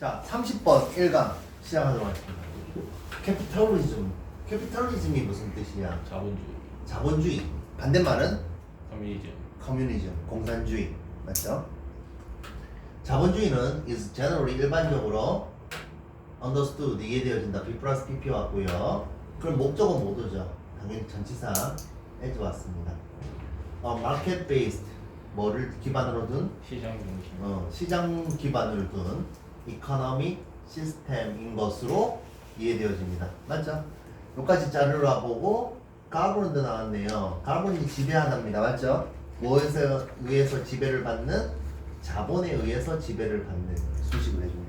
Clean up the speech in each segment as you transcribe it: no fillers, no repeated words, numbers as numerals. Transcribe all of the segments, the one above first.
자, 30번 1강 시작하도록 하겠습니다. 캐피탈리즘. 캐피탈리즘이 무슨 뜻이냐? 자본주의, 자본주의. 반대말은 커뮤니즘, 커뮤니즘, 공산주의. 맞죠? 자본주의는 is generally 일반적으로 understood 이해되어진다. B 플러스 PP 왔고요. 그럼 목적은 뭐죠? 당연히 전치사 as 왔습니다. market based 뭐를 기반으로 둔? 시장 중심, 시장 기반을 둔 economic 시스템인 것으로 이해되어집니다. 맞죠? 여기까지 자료를 보고 가브론도 나왔네요. 가브론이 지배하답니다. 맞죠? 뭐에서 의해서 지배를 받는? 자본에 의해서 지배를 받는 수식을 해주면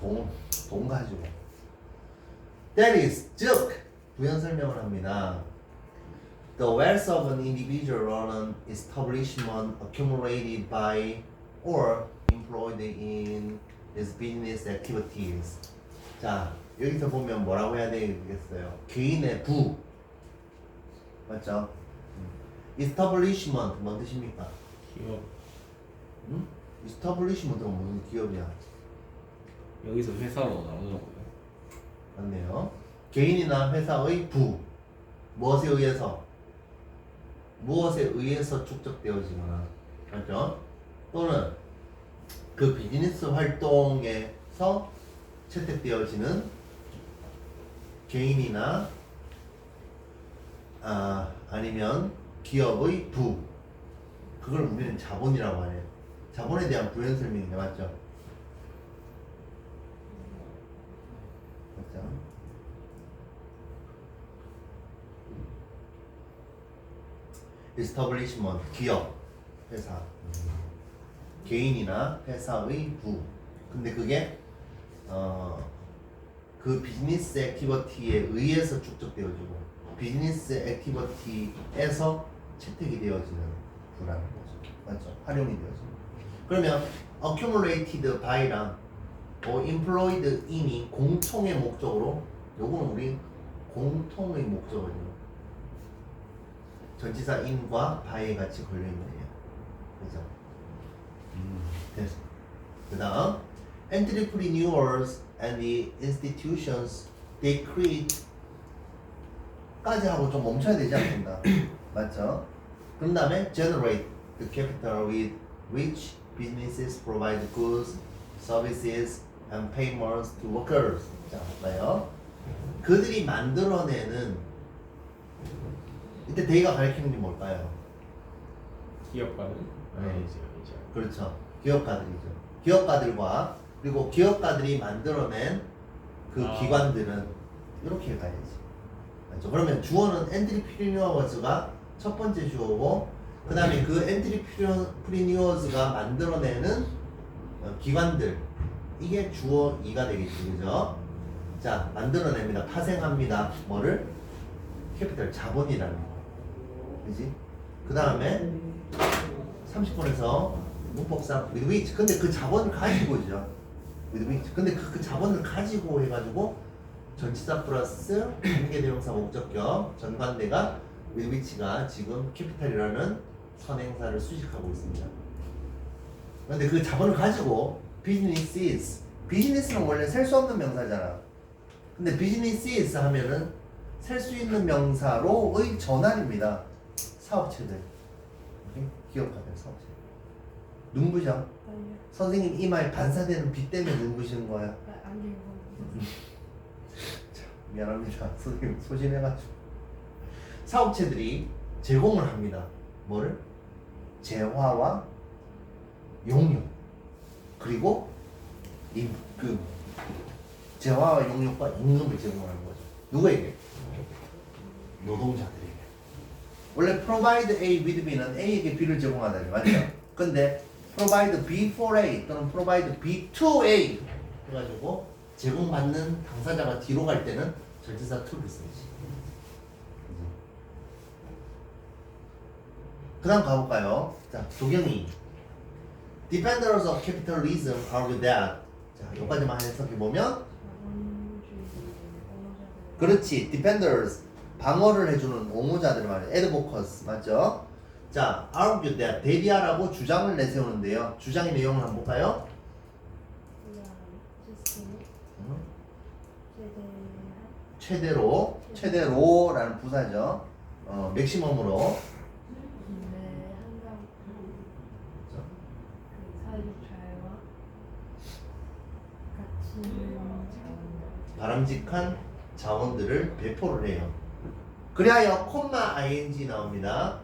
되겠죠. 돈 가지고. That is, 즉 부연 설명을 합니다. The wealth of an individual or an establishment accumulated by or employed in his business activities. 자, 여기서 보면 뭐라고 해야 되겠어요? 개인의 부. 맞죠? establishment 뭔 뜻입니까? 기업. establishment가 무슨 기업이야? 여기서 회사로 나오더라고요. 맞네요. 개인이나 회사의 부. 무엇에 의해서? 무엇에 의해서 축적되어지거나, 맞죠? 또는 그 비즈니스 활동에서 채택되어지는 개인이나 아니면 기업의 부. 그걸 우리는 자본이라고 하네요. 자본에 대한 부연 설명이네, 맞죠? 맞죠? establishment 기업, 회사, 개인이나 회사의 부. 근데 그게 그 비즈니스 액티비티에 의해서 축적되어지고 비즈니스 액티비티에서 채택이 되어지는 부라는 거죠. 맞죠? 활용이 되어지는. 그러면 accumulated by랑 employed in이 공통의 목적으로, 요거는 우리 공통의 목적어죠. 전치사 in과 by에 같이 걸려있는 거예요. 그죠? 됐어. 그 다음 entrepreneurs and the institutions they create 까지 하고 좀 멈춰야 되지 않습니까? 맞죠? 그 다음에 generate the capital with which businesses provide goods, services, and payments to workers. 자, 볼까요? 그들이 만들어내는, 이때 대의가 가리키는 게 뭘까요? 기업가는 네. 아니죠. 그렇죠. 기업가들이죠. 기업가들과 그리고 기업가들이 만들어낸 그 기관들은 이렇게 가야지. 맞죠? 그러면 주어는 엔트리프리뉴어즈가 첫 번째 주어고, 그 다음에 그 엔트리프리뉴어즈가 만들어내는 기관들, 이게 주어 2가 되겠지. 그죠? 자, 만들어냅니다. 파생합니다. 뭐를? 캐피탈, 자본이라는 거. 그지? 그 다음에 30번에서 문법상 with which. 근데 그 자본을 가지고죠. with which. 근데 그 자본을 가지고 해가지고 전치사 플러스 관계대명사 목적격 전관대가 with which가 지금 캐피탈이라는 선행사를 수식하고 있습니다. 근데 그 자본을 가지고 businesses. 비즈니스는 원래 셀 수 없는 명사잖아. 근데 businesses 하면은 셀 수 있는 명사로의 전환입니다. 사업체들. 기업가들, 사업체. 눈부셔? 아니요. 선생님 이마에 반사되는 빛 때문에 눈부시는 거야. 아니요. 미안합니다. 선생님 소진해가지고. 사업체들이 제공을 합니다. 뭐를? 재화와 용역. 그리고 그 재화와 용역과 임금을 제공하는 거죠. 누구에게? 노동자들에게. 원래 provide A with B는 A에게 B를 제공하다니, 맞죠? 근데 provide B for A 또는 provide B to A 해가지고 제공받는 당사자가 뒤로 갈 때는 전치사 to를 쓰지. 그 다음 가볼까요? 자, 조경이 Defenders of capitalism argue that. 자, 여기까지만 해석해보면, 그렇지, defenders 방어를 해주는 옹호자들 말이에요. advocates 맞죠? 자, argue that 대비하라고 주장을 내세우는데요. 주장의 내용을 한번 볼까요? 최대로라는 부사죠. 맥시멈으로. 근데 항상 그 사회적 자유와 가치 있는 자원들 바람직한 자원들을 배포를 해요. 그리하여 콤마 ing 나옵니다.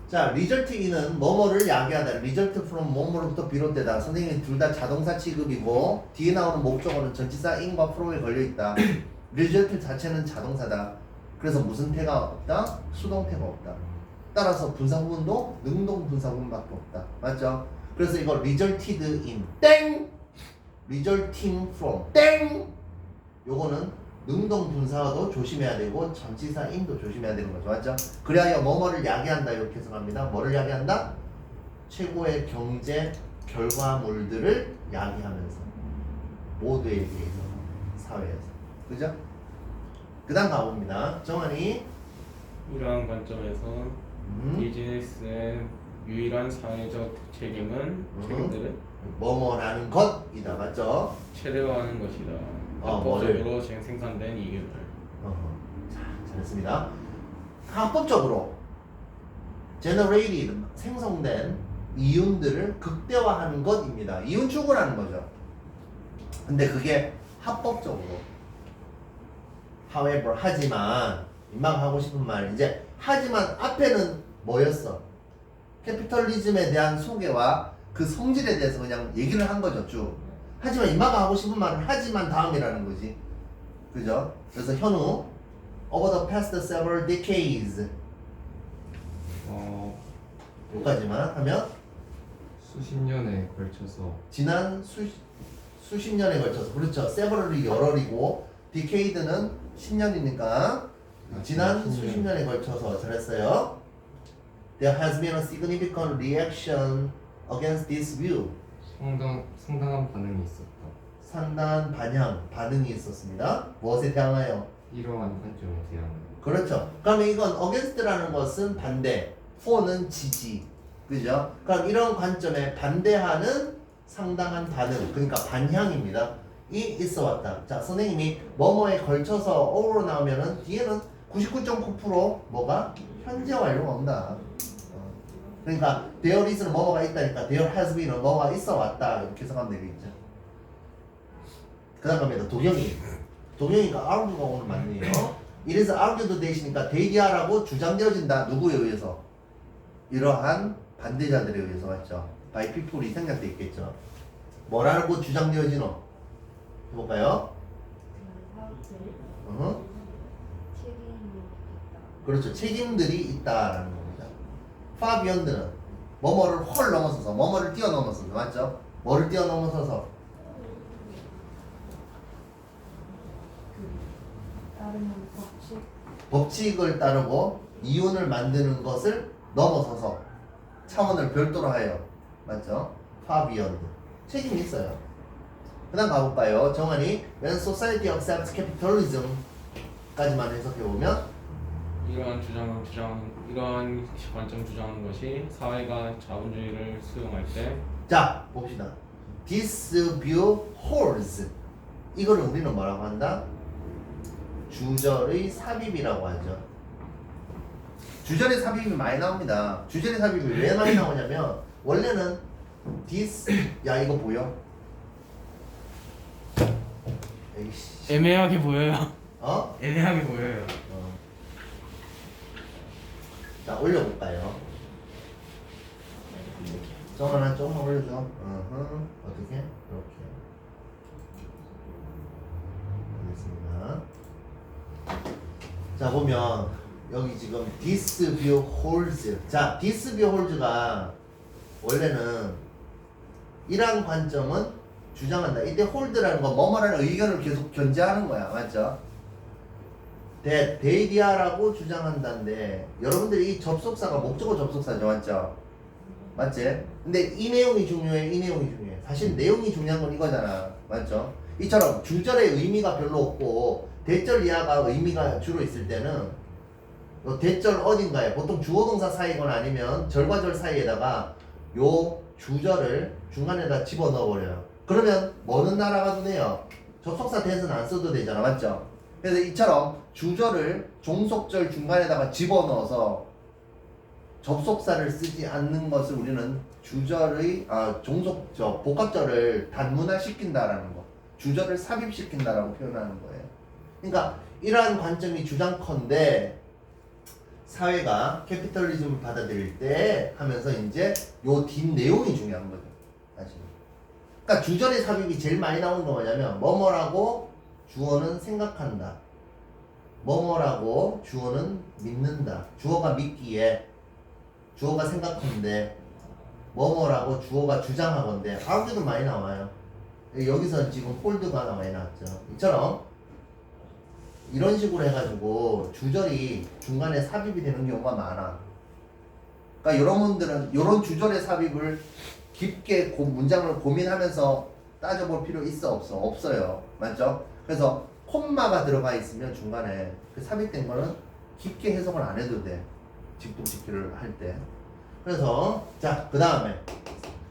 자, 리절트 in은 뭐뭐를 야기하다. 리절트 from 뭐뭐로부터 비롯되다. 선생님이 둘 다 자동사 취급이고 뒤에 나오는 목적어는 전치사 in과 from에 걸려있다. 리절트 자체는 자동사다. 그래서 무슨 태가 없다? 수동태가 없다. 따라서 분사구문도 능동 분사구문밖에 없다. 맞죠? 그래서 이거 resulted in 땡! resulting from 땡! 요거는 능동 분사도 조심해야 되고 전치사 in도 조심해야 되는 거죠. 맞죠? 그래야 뭐뭐를 야기한다 이렇게 해석합니다. 뭐를 야기한다? 최고의 경제 결과물들을 야기하면서 모두에 대해서 사회에서. 그죠? 그 다음 가봅니다. 정한이 이러한 관점에서 비즈니스의 유일한 사회적 책임들은 뭐뭐라는 것이다. 맞죠? 최대화하는 것이다. 합법적으로 생산된 이윤을. 자, 잘했습니다. 합법적으로 generated 생성된 이윤들을 극대화하는 것입니다. 이윤 추구라는 거죠. 근데 그게 합법적으로. However, 하지만 임마가 하고 싶은 말 이제 하지만 앞에는 뭐였어? 캐피털리즘에 대한 소개와 그 성질에 대해서 그냥 얘기를 한 거죠. 쭉. 하지만 임마가 하고 싶은 말은 하지만 다음이라는 거지. 그죠? 그래서 현우 over the past several decades 여기까지만 하면 수십 년에 걸쳐서 지난 수십 년에 걸쳐서 그렇죠. several이 열흘이고 decade는 10년이니까 지난 수십 년에 걸쳐서 잘했어요. There has been a significant reaction against this view. 상당한 반응이 있었다. 상당한 반응이 있었습니다. 무엇에 대하여? 이러한 관점에 대한 그렇죠. 그러면 이건 against라는 것은 반대, for는 지지, 그죠? 그럼 이런 관점에 반대하는 상당한 반응, 그러니까 반향입니다. 이 있어 왔다. 자, 선생님이 뭐뭐에 걸쳐서 over로 나오면은 뒤에는 99.9% 뭐가 현재 완료가 온다. 그러니까 there is는 뭐뭐가 있다니까 there has been은 뭐가 있어 왔다 이렇게 해석하면 되겠죠. 그 다음 갑니다. 도경이가 argu가 오늘 맞네요. 이래서 argued 대시니까 대기하라고 주장되어진다. 누구에 의해서? 이러한 반대자들에 의해서. 맞죠? by people이 생략돼 있겠죠. 뭐라고 주장되어지노? 해볼까요? 사업들이 어? 책임이 있다. 그렇죠. 책임들이 있다라는 겁니다. 파비언드는 뭐뭐를 헐 넘어서서 뭐뭐를 뛰어넘어서 맞죠? 뭐를 뛰어넘어서서 따르는 법칙을 따르고 이윤을 만드는 것을 넘어서서 차원을 별도로 하여 맞죠? 파비언드 책임이 있어요. 그 다음 가볼까요? 정한이 When society accepts capitalism 까지만 해석해보면 이러한 관점 주장하는 것이 사회가 자본주의를 수용할 때 자 봅시다. This view holds 이거를 우리는 뭐라고 한다? 주절의 삽입이라고 하죠. 주절의 삽입이 많이 나옵니다. 주절의 삽입이 왜 많이 나오냐면 원래는 this 야 이거 보여? 에이씨. 애매하게 보여요. 어? 애매하게 보여요. 자 올려볼까요? 조금만 조금만 올려줘. 어떻게? 이렇게. 알겠습니다. 자 보면 여기 지금 this view holds. 자 this view holds가 원래는 이러한 관점은 주장한다. 이때 hold라는 건 뭐뭐라는 의견을 계속 견제하는 거야. 맞죠? 데이디아라고 주장한다는데 여러분들이 이 접속사가 목적어 접속사죠. 맞죠? 맞지? 근데 이 내용이 중요해. 이 내용이 중요해. 사실 내용이 중요한 건 이거잖아. 맞죠? 이처럼 주절의 의미가 별로 없고 대절 이하가 의미가 주로 있을 때는 대절 어딘가에 보통 주어 동사 사이거나 아니면 절과 절 사이에다가 요 주절을 중간에다 집어넣어 버려요. 그러면 뭐는 날아가도 돼요. 접속사 that은 안 써도 되잖아, 맞죠? 그래서 이처럼 주절을 종속절 중간에다가 집어넣어서 접속사를 쓰지 않는 것을 우리는 주절의 복합절을 단문화 시킨다라는 거, 주절을 삽입시킨다라고 표현하는 거예요. 그러니까 이러한 관점이 주장컨대 사회가 캐피털리즘을 받아들일 때 하면서 이제 요 뒷 내용이 중요한 거죠. 사실. 그러니까 주절의 삽입이 제일 많이 나오는 거 뭐냐면 뭐뭐라고 주어는 생각한다. 뭐뭐라고 주어는 믿는다. 주어가 믿기에 주어가 생각한데 뭐뭐라고 주어가 주장하건대 아무데도 많이 나와요. 여기서 지금 홀드가 많이 나왔죠. 이처럼 이런 식으로 해가지고 주절이 중간에 삽입이 되는 경우가 많아. 그러니까 여러분들은 이런 주절의 삽입을 깊게 문장을 고민하면서 따져볼 필요 있어 없어? 없어요. 맞죠? 그래서 콤마가 들어가 있으면 중간에 그 삽입된 거는 깊게 해석을 안 해도 돼. 직독직기를 할 때. 그래서 자, 그 다음에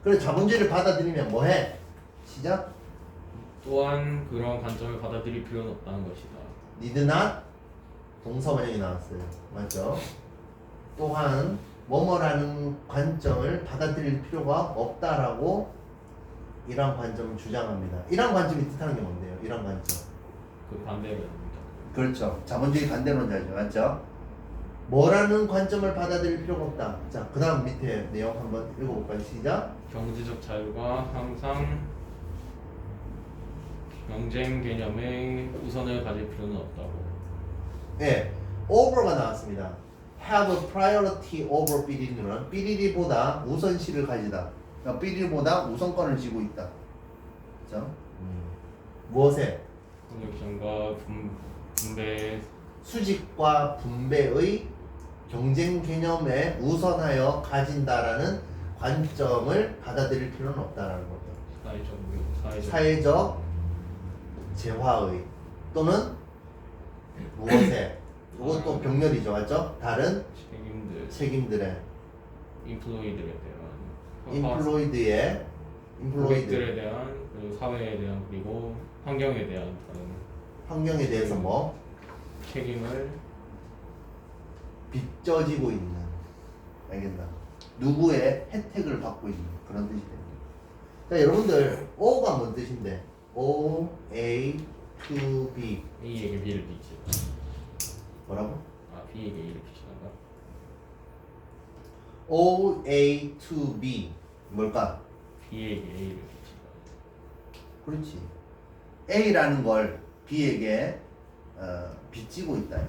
그래 자본주의를 받아들이면 뭐해? 시작. 또한 그런 관점을 받아들일 필요는 없다는 것이다. need not 동사 원형이 나왔어요. 맞죠? 또한 뭐뭐라는 관점을 받아들일 필요가 없다라고 이러한 관점을 주장합니다. 이러한 관점이 뜻하는 게 뭔데요? 이러한 관점. 그 반대론입니다. 그렇죠. 자본주의 반대론자죠. 맞죠? 뭐라는 관점을 받아들일 필요가 없다. 자, 그 다음 밑에 내용 한번 읽어볼까요? 시작. 경제적 자유가 항상 경쟁 개념의 우선을 가질 필요는 없다고. 네, over가 나왔습니다. have a priority over 삐리리는 삐리리보다 우선시를 가지다. 그러니까 삐리리보다 우선권을 쥐고 있다. 그렇죠? 무엇에? 공격성과 분배 수직과 분배의 경쟁 개념에 우선하여 가진다라는 관점을 받아들일 필요는 없다라는 거죠. 사회적 재화의 또는 무엇에? 이것도 병렬이죠, 맞죠? 다른 책임들의 인플로이들에 대한 인플로이드의 고객들에 대한 그리고 사회에 대한 그리고 환경에 대한 다른 환경에 대해서 뭐 책임을 빚져지고 있는, 알겠나? 누구의 혜택을 받고 있는 그런 뜻이 됩니다. 자, 여러분들 O가 뭔 뜻인데? O, A, to B A에게 B를 빚지. 뭐라고? 아 B에게 A를 빚지는가? O, A, to B 뭘까? B에게 A를 빚진다. 그렇지. A라는 걸 B에게 빚지고 있다.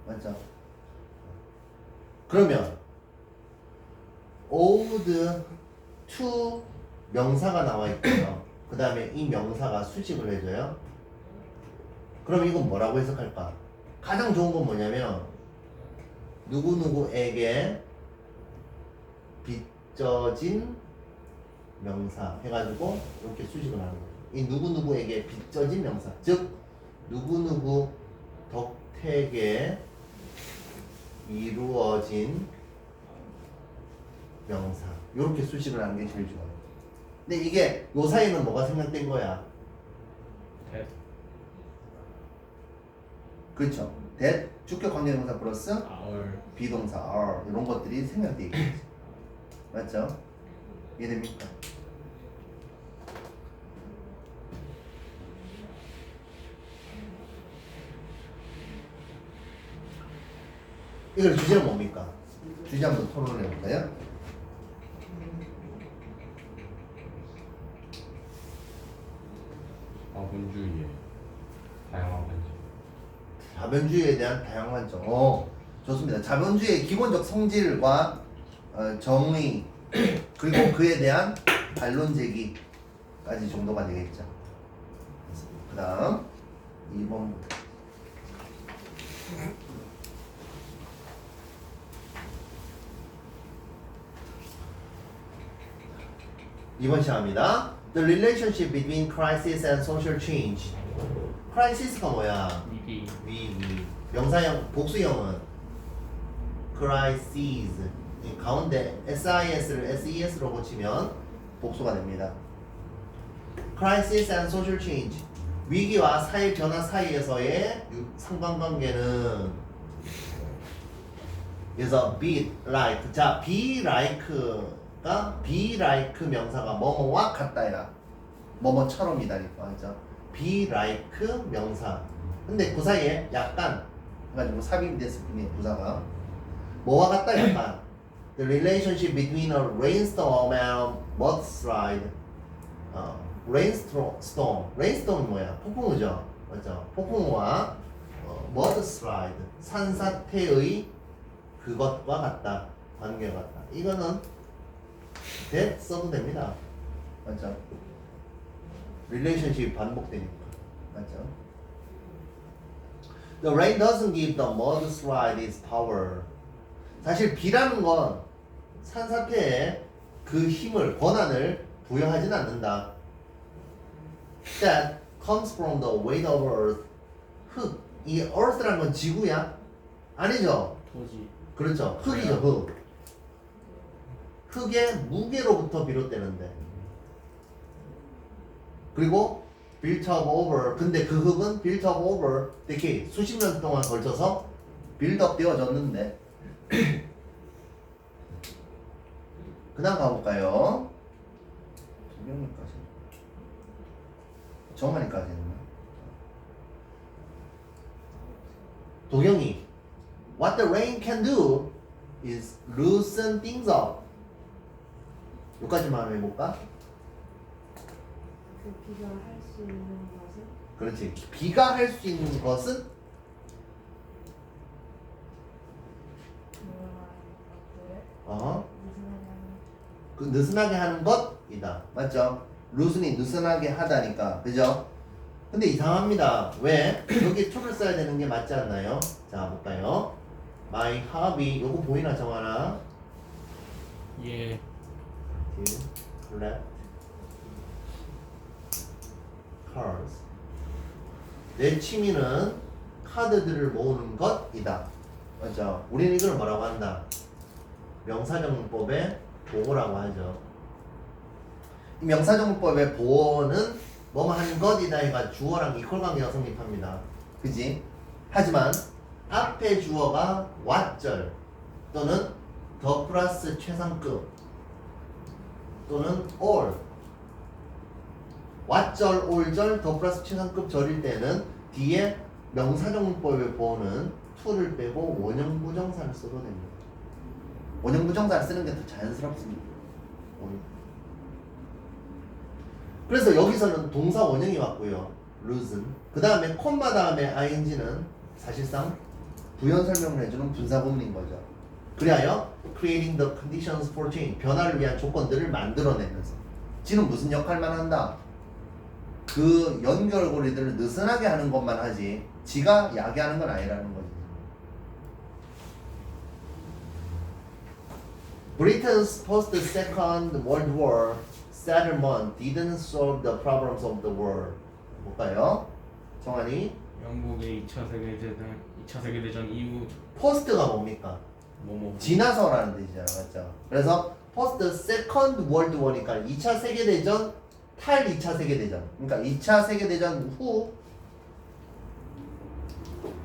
맞죠? 그러면 owed to 명사가 나와 있고요. 그 다음에 이 명사가 수식을 해줘요. 그럼 이건 뭐라고 해석할까? 가장 좋은 건 뭐냐면 누구누구에게 빚져진 명사 해가지고 이렇게 수식을 하는 거죠. 이 누구누구에게 빚져진 명사, 즉 누구누구 덕택에 이루어진 명사, 이렇게 수식을 하는 게 제일 좋아요. 근데 이게 요 사이는 뭐가 생략된 거야? that 그렇죠. that 주격 관계동사 플러스 our 비동사 are 이런 것들이 생략돼 있겠지. 맞죠? 이해됩니까? 이걸 주제는 뭡니까? 주제 한번 토론해 볼까요? 자본주의의 다양한 관점. 자본주의에 대한 다양한 관점. 좋습니다. 자본주의의 기본적 성질과 정의 그리고 그에 대한 반론 제기까지 정도가 되겠죠. 그 다음 2번 이번 시간입니다. The relationship between crisis and social change. crisis가 뭐야? 위기 명사형 복수형은 crises. 이 가운데 sis를 ses로 고치면 복수가 됩니다. crisis and social change. 위기와 사회 변화 사이에서의 상관관계는 그래서 be like. 자, be like 명사가 뭐뭐와 같다야. 뭐뭐처럼이다니까. 그죠? be like 명사. 근데 그 사이에 약간 해가지고 삽입이 됐을 뿐이에요. 부사가 뭐와 같다 약간. The relationship between a rainstorm and mudslide. rainstorm 뭐야? 폭풍우죠. 맞죠? 폭풍우와 mudslide 산사태의 그것과 같다. 관계가 같다. 이거는 that 써도 됩니다. 맞죠? relationship 반복되니까. 맞죠? The rain doesn't give the mudslide its power. 사실 비라는 건 산사태에 그 힘을, 권한을 부여하진 않는다. That comes from the weight of earth. 흙. 이 earth라는 건 지구야? 아니죠? 토지. 그렇죠. 흙이죠, 흙. 흙의 무게로부터 비롯되는데. 그리고 built up over. 근데 그 흙은 built up over decade. 수십 년 동안 걸쳐서 build up 되어졌는데. 그 다음 가볼까요? 도경이까지. 정한이까지는. 도경이. What the rain can do is loosen things up. 여기까지만 해볼까? 그 비가 할 수 있는 것은 그렇지. 비가 할 수 있는 것은 그러한 것들을 그 느슨하게 하는 것이다. 맞죠? 루슨이 느슨하게 하다니까. 그죠? 근데 이상합니다. 왜? 여기 to를 써야 되는 게 맞지 않나요? 자, 볼까요? My hobby. 요거 보이나 정하나? 예. collect cards. 내 취미는 카드들을 모으는 것이다. 맞죠? 우리는 이걸 뭐라고 한다? 명사정문법의 보호라고 하죠. 이 명사정문법의 보호는 뭐뭐 하는 것이다 해가 주어랑 이퀄 관계가 성립합니다. 그지? 하지만 앞에 주어가 왓절 또는 더 플러스 최상급 또는 all 왓절, 올절, 더 플러스 최상급 절일 때는 뒤에 명사정문법의 보호는 to를 빼고 원형부정사를 써도 됩니다. 원형부정사를 쓰는 게 더 자연스럽습니다. 그래서 여기서는 동사 원형이 왔고요. loosen. 그 다음에 콤마 다음에 ing는 사실상 부연 설명을 해주는 분사구문인 거죠. 그리하여 creating the conditions for change. 변화를 위한 조건들을 만들어내면서. 지는 무슨 역할만 한다? 그 연결고리들을 느슨하게 하는 것만 하지 지가 야기하는 건 아니라는 거지. Britain's post-Second World War settlement didn't solve the problems of the world. 볼까요? 정한이. 영국의 2차 세계대전 이후 post가 뭡니까? 뭐뭐 지나서라는 뜻이잖아. 맞죠? 그래서 post-Second World War니까 2차 세계대전 탈 2차 세계대전. 그러니까 2차 세계대전 후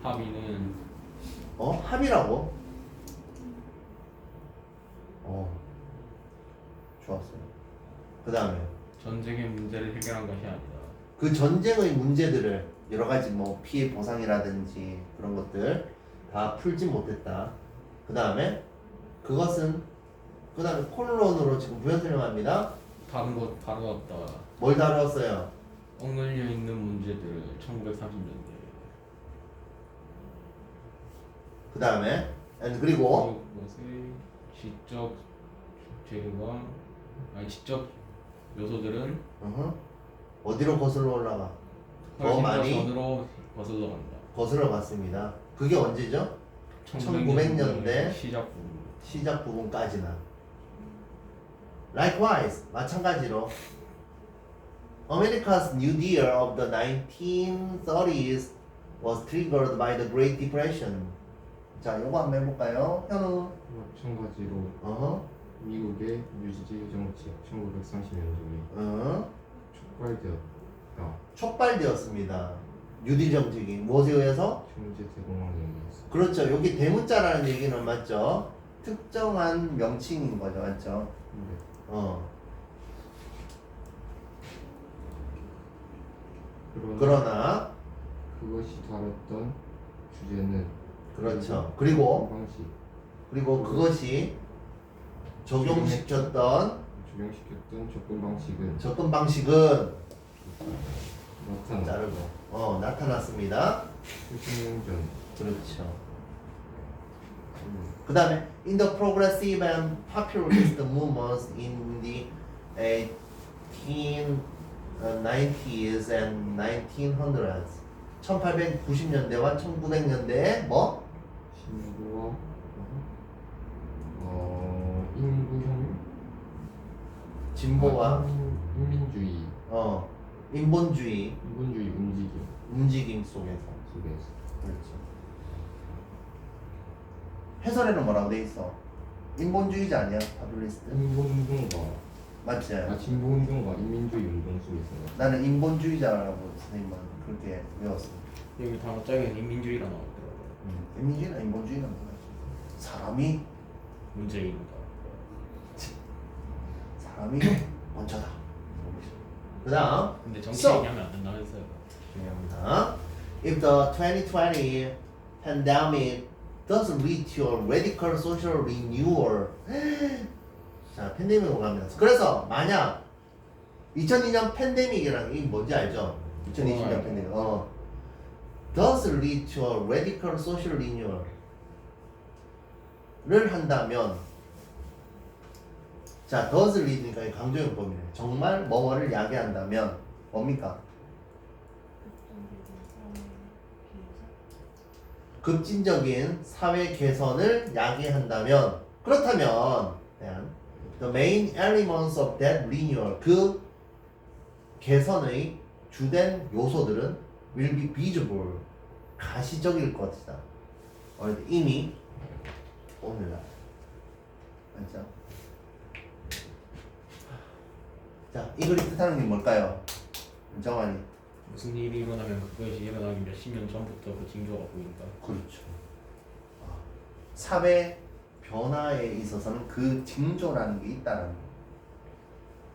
합의는 합의라고? 좋았어요. 그 다음에 전쟁의 문제를 해결한 것이 아니다. 그 전쟁의 문제들을 여러 가지 뭐 피해 보상이라든지 그런 것들 다 풀지 못했다. 그 다음에 그것은 그 다음에 콜론으로 지금 부연 설명합니다. 다른 것 다루었다. 뭘 다뤘어요? 얽눌려 있는 문제들을 1930년대. 그 다음에 그리고 그것의 지적 재료가 지적 요소들은 어디로 거슬러 올라가? 더 훨씬 더 많이 전으로 거슬러 간다. 거슬러 갔습니다. 그게 언제죠? 1900년대 시작 부분. 시작 부분까지나. Likewise, 마찬가지로 America's New Deal of the 1930s was triggered by the Great Depression. 자, 요거 한번 해볼까요? 현우. 마찬가지로 미국의 뉴지지 정책 1930년도에 촉발 촉발되었다. 촉발되었습니다. 뉴딜 정책이 무엇에 의해서? 경제 대공황에 의해서. 그렇죠. 여기 대문자라는 얘기는 맞죠? 특정한 명칭인 거죠, 맞죠? 네. 그러나 그것이 다뤘던 주제는 그렇죠. 그리고 그것이 적용시켰던 접근 방식은 자르고 나타났습니다. 수십 년 전. 그렇죠. 그 다음에 in the progressive and populist movements in the 1890s and 1900s 1890년대와 1900년대에 뭐? 신부와 인구형 진보와 인민주의 인본주의 인본주의 움직임 속에서 그렇죠. 해설에는 뭐라고 돼 있어? 인본주의자 아니야? 파퓰리스트? 인본운동과 맞지? 진보운동과 인민주의 운동 속에서 나는 인본주의자라고 선생님은 그렇게 외웠습니다. 여기 단어 짝에는 인민주의가 나오더라고요. 인민주의나 인본주의는 뭐야? 사람이 문제입니다. 먼저다. 그 다음 근데 정치 So- 얘기하면 안 된다면서요. 중요합니다. If the 2020 pandemic does lead to a radical social renewal 자, 팬데믹으로 갑니다. 그래서 만약 2002년 팬데믹이라는 게 뭔지 알죠? 2020년 팬데믹. does lead to a radical social renewal를 한다면 자, does lead니까 강조용법이네. 정말 뭐뭐를 야기한다면 뭡니까? 급진적인 사회 개선을 야기한다면 그렇다면 the main elements of that renewal 그 개선의 주된 요소들은 will be visible 가시적일 것이다. 이미 오늘날 맞죠? 자, 이 글이 뜻하는 게 뭘까요? 정환이. 무슨 일이 일어나면 그것이 일어나기 몇십 년 전부터 그 징조가 보인다. 그렇죠. 사회 변화에 있어서는 그 징조라는 게 있다는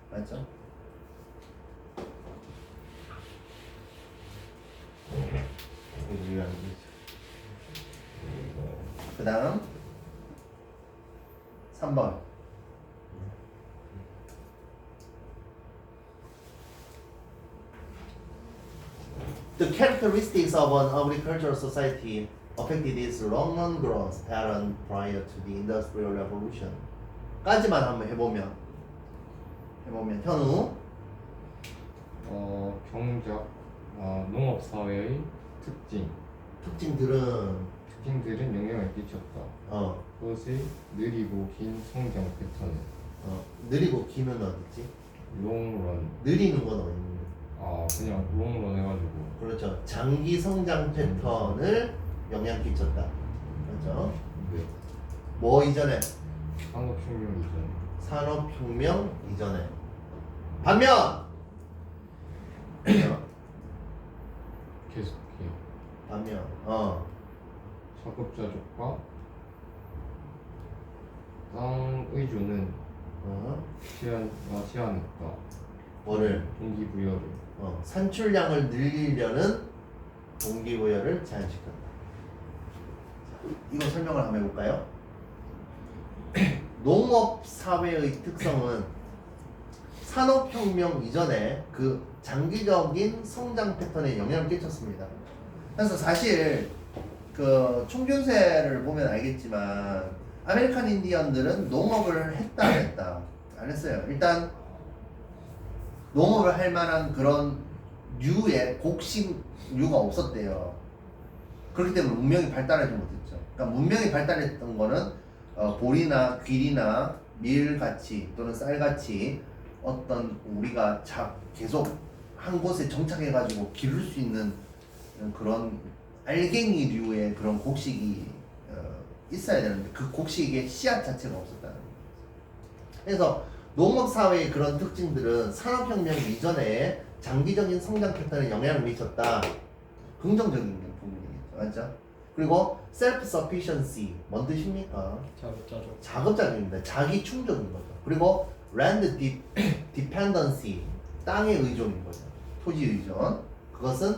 거. 맞죠? 그 다음 3번 The characteristics of an agricultural society affected its long-run growth pattern prior to the Industrial Revolution. 까지만 한번 해보면 현우 경작 농업 사회의 특징들은 영향을 끼쳤다. 그것이 느리고 긴 성장 패턴. 느리고 기는 어딨지? 롱런. 느리는 건 어디 있는 그냥 롱런 해가지고. 그렇죠. 장기 성장 패턴을 영향 끼쳤다. 그렇죠. 네. 뭐 이전에? 산업혁명 이전. 산업혁명 이전에. 반면 계속해요. 자급자족과 땅 의존은 제한했다. 뭐를? 동기부여를. 산출량을 늘리려는 동기부여를 제한시켰다. 이거 설명을 한번 해볼까요? 농업 사회의 특성은 산업혁명 이전에 그 장기적인 성장 패턴에 영향을 끼쳤습니다. 그래서 사실 그 총균세를 보면 알겠지만 아메리칸 인디언들은 농업을 했다 안 했다? 안 했어요. 일단 농업을 할 만한 그런 류의 곡식류가 없었대요. 그렇기 때문에 문명이 발달하지 못했죠. 그러니까 문명이 발달했던 거는 보리나 귀리나 밀같이 또는 쌀같이 어떤 우리가 계속 한 곳에 정착해가지고 기를 수 있는 그런 알갱이류의 그런 곡식이 있어야 되는데 그 곡식의 씨앗 자체가 없었다는 거예요. 그래서 농업 사회의 그런 특징들은 산업혁명 이전에 장기적인 성장 패턴에 영향을 미쳤다. 긍정적인 부분이겠죠. 맞죠? 그리고 self sufficiency 뭔 뜻입니까? 자급자족. 자급자족입니다. 자기 충족인 거죠. 그리고 land dependency 땅의 의존인 거죠. 토지 의존. 그것은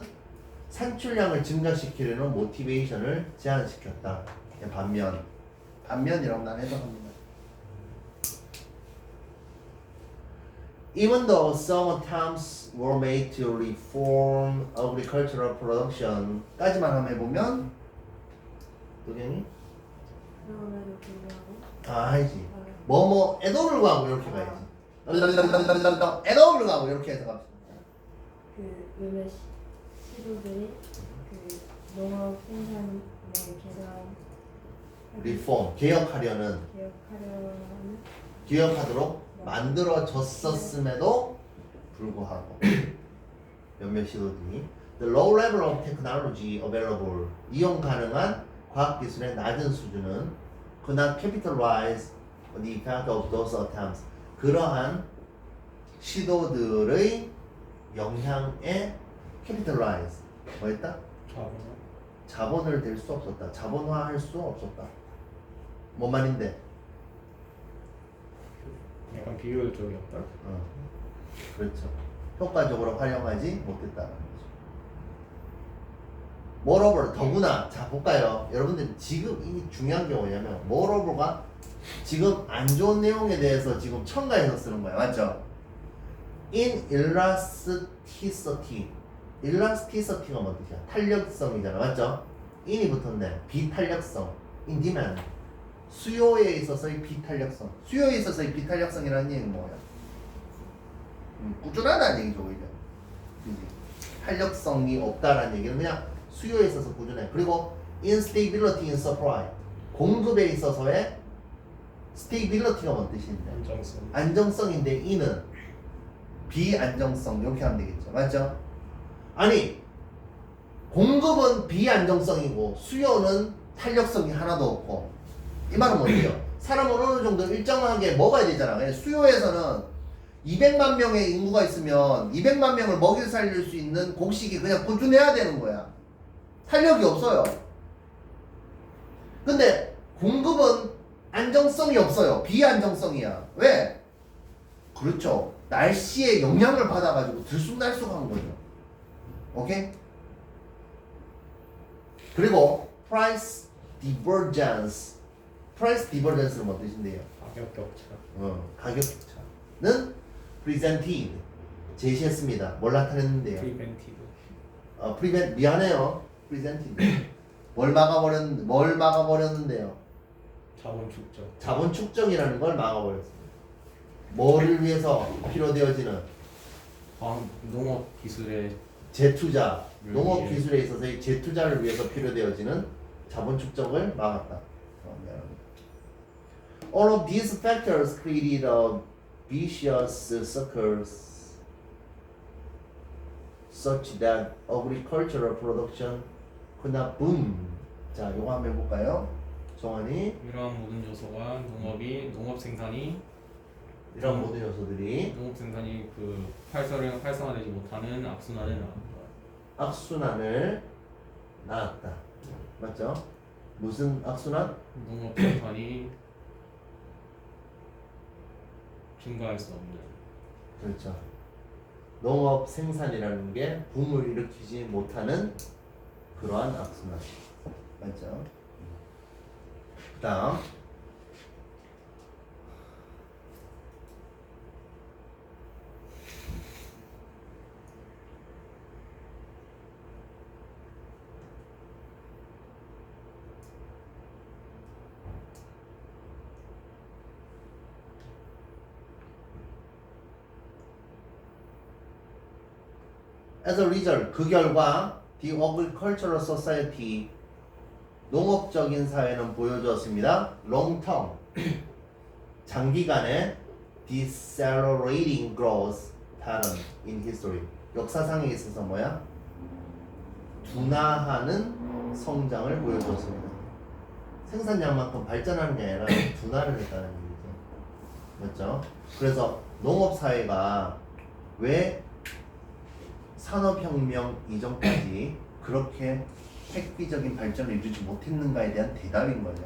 산출량을 증가시키려는 모티베이션을 제한시켰다. 반면이라고 난 해석합니다. Even though some attempts were made to reform agricultural production 까지만 한번 해보면 도경이? 그럼에도 불구하고 알지. 뭐뭐 에도를 가고 이렇게 가야지. 에도를 가고 이렇게 해서 갑시다. 그 몇몇 시도들이 그 농업 생산의 개선 리폼 개혁하려는 개혁하려는 기억하도록 만들어졌었음에도 불구하고 몇몇 시도들이 the low level of technology available 이용 가능한 과학 기술의 낮은 수준은 could not capitalize on the effect of those attempts 그러한 시도들의 영향에 capitalize 뭐였다? 자본을 댈 수 없었다. 자본화할 수 없었다. 뭔 말인데? 약간 비효율적이었다. 그렇죠. 효과적으로 활용하지 못했다는 거죠. moreover, 더구나 자 볼까요? 여러분들 지금 이 중요한 게 뭐냐면 moreover가 지금 안 좋은 내용에 대해서 지금 첨가해서 쓰는 거야. 맞죠? in elasticity elasticity가 뭔 뜻이야? 탄력성이잖아. 맞죠? in이 붙었네. 비탄력성 in demand 수요에 있어서의 비탄력성. 수요에 있어서의 비탄력성이라는 얘기는 뭐야? 꾸준하다는 얘기죠, 오히려. 그지? 탄력성이 없다라는 얘기는 그냥 수요에 있어서 꾸준해. 그리고 instability in supply. 공급에 있어서의 stability가 뭔 뜻인데? 안정성. 안정성인데 이는 비안정성 이렇게 하면 되겠죠. 맞죠? 아니 공급은 비안정성이고 수요는 탄력성이 하나도 없고 이 말은 뭐예요? 사람은 어느 정도 일정하게 먹어야 되잖아. 수요에서는 200만 명의 인구가 있으면 200만 명을 먹여 살릴 수 있는 곡식이 그냥 꾸준해야 되는 거야. 탄력이 없어요. 근데 공급은 안정성이 없어요. 비안정성이야. 왜? 그렇죠. 날씨의 영향을 받아가지고 들쑥날쑥한 거죠. 오케이? 그리고 price divergence. price divergence는 뭐 뜻인데요? 가격 격차. 가격 격차는 presented 제시했습니다. 뭘 나타냈는데요? 프리벤티브. prevent 미안해요. presented 뭘 막아버렸는데요? 자본 축적. 자본 축적이라는 걸 막아버렸습니다. 뭐를 위해서 필요되어지는 농업 기술의 재투자, 농업 예. 기술에 있어서의 재투자를 위해서 필요되어지는 자본 축적을 막았다. 미안합니다. All of these factors created a vicious circle such that agricultural production could not boom. 자, 이거 한번 해볼까요? 정환이 이러한 모든 요소가 농업 생산이 이런 모든 요소들이 농업 생산이 그 활성화되지 못하는 악순환을 낳았다. 악순환을 낳았다. 맞죠? 무슨 악순환? 농업 생산이 증가할 수 없는. 그렇죠. 농업 생산이라는 게 붐을 일으키지 못하는 그러한 악순환. 맞죠? 그다음 As a result, 그 결과 the agricultural society 농업적인 사회는 보여주었습니다. Long term 장기간의 decelerating growth pattern in history 역사상에 있어서 뭐야? 둔화하는 성장을 보여주었습니다. 생산량만큼 발전하는 게 아니라 둔화를 했다는 얘기죠. 맞죠? 그래서 농업사회가 왜 산업혁명 이전까지 그렇게 획기적인 발전을 이루지 못했는가에 대한 대답인 거죠.